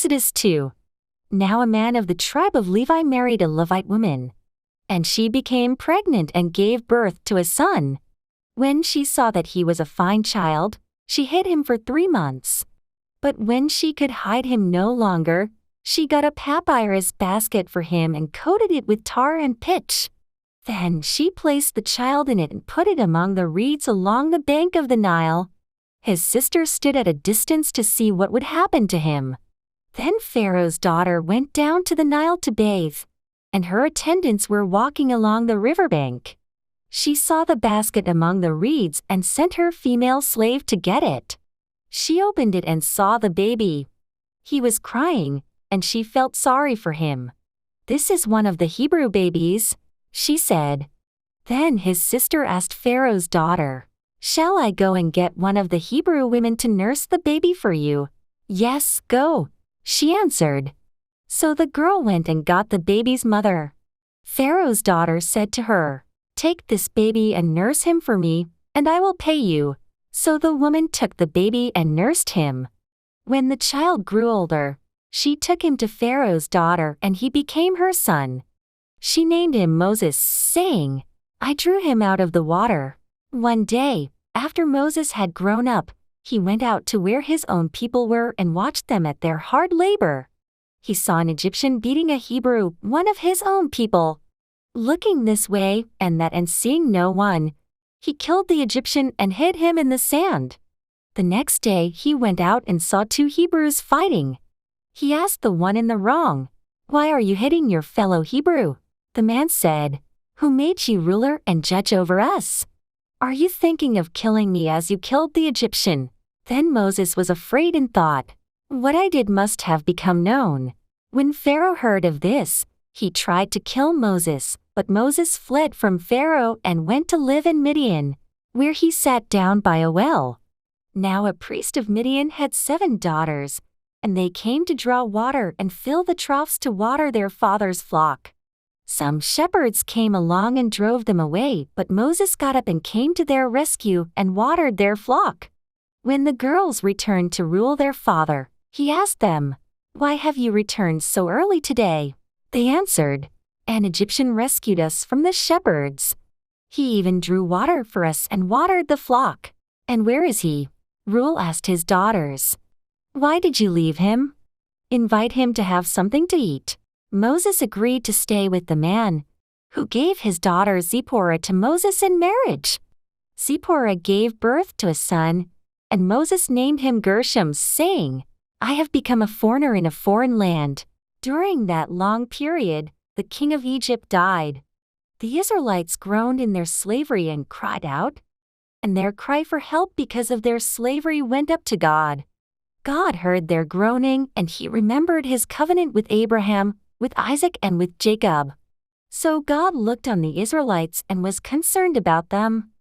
Exodus 2. Now a man of the tribe of Levi married a Levite woman, and she became pregnant and gave birth to a son. When she saw that he was a fine child, she hid him for 3 months. But when she could hide him no longer, she got a papyrus basket for him and coated it with tar and pitch. Then she placed the child in it and put it among the reeds along the bank of the Nile. His sister stood at a distance to see what would happen to him. Then Pharaoh's daughter went down to the Nile to bathe, and her attendants were walking along the riverbank. She saw the basket among the reeds and sent her female slave to get it. She opened it and saw the baby. He was crying, and she felt sorry for him. "This is one of the Hebrew babies," she said. Then his sister asked Pharaoh's daughter, "Shall I go and get one of the Hebrew women to nurse the baby for you?" "Yes, go," she answered. So the girl went and got the baby's mother. Pharaoh's daughter said to her, "Take this baby and nurse him for me, and I will pay you." So the woman took the baby and nursed him. When the child grew older, she took him to Pharaoh's daughter and he became her son. She named him Moses, saying, "I drew him out of the water." One day, after Moses had grown up, he went out to where his own people were and watched them at their hard labor. He saw an Egyptian beating a Hebrew, one of his own people. Looking this way and that and seeing no one, he killed the Egyptian and hid him in the sand. The next day he went out and saw 2 Hebrews fighting. He asked the one in the wrong, "Why are you hitting your fellow Hebrew?" The man said, "Who made you ruler and judge over us? Are you thinking of killing me as you killed the Egyptian?" Then Moses was afraid and thought, "What I did must have become known." When Pharaoh heard of this, he tried to kill Moses, but Moses fled from Pharaoh and went to live in Midian, where he sat down by a well. Now a priest of Midian had 7 daughters, and they came to draw water and fill the troughs to water their father's flock. Some shepherds came along and drove them away, but Moses got up and came to their rescue and watered their flock. When the girls returned to rule their father, he asked them, "Why have you returned so early today?" They answered, "An Egyptian rescued us from the shepherds. He even drew water for us and watered the flock." "And where is he?" Reuel asked his daughters. "Why did you leave him? Invite him to have something to eat." Moses agreed to stay with the man, who gave his daughter Zipporah to Moses in marriage. Zipporah gave birth to a son, and Moses named him Gershom, saying, "I have become a foreigner in a foreign land." During that long period, the king of Egypt died. The Israelites groaned in their slavery and cried out, and their cry for help because of their slavery went up to God. God heard their groaning, and he remembered his covenant with Abraham, with Isaac and with Jacob. So God looked on the Israelites and was concerned about them.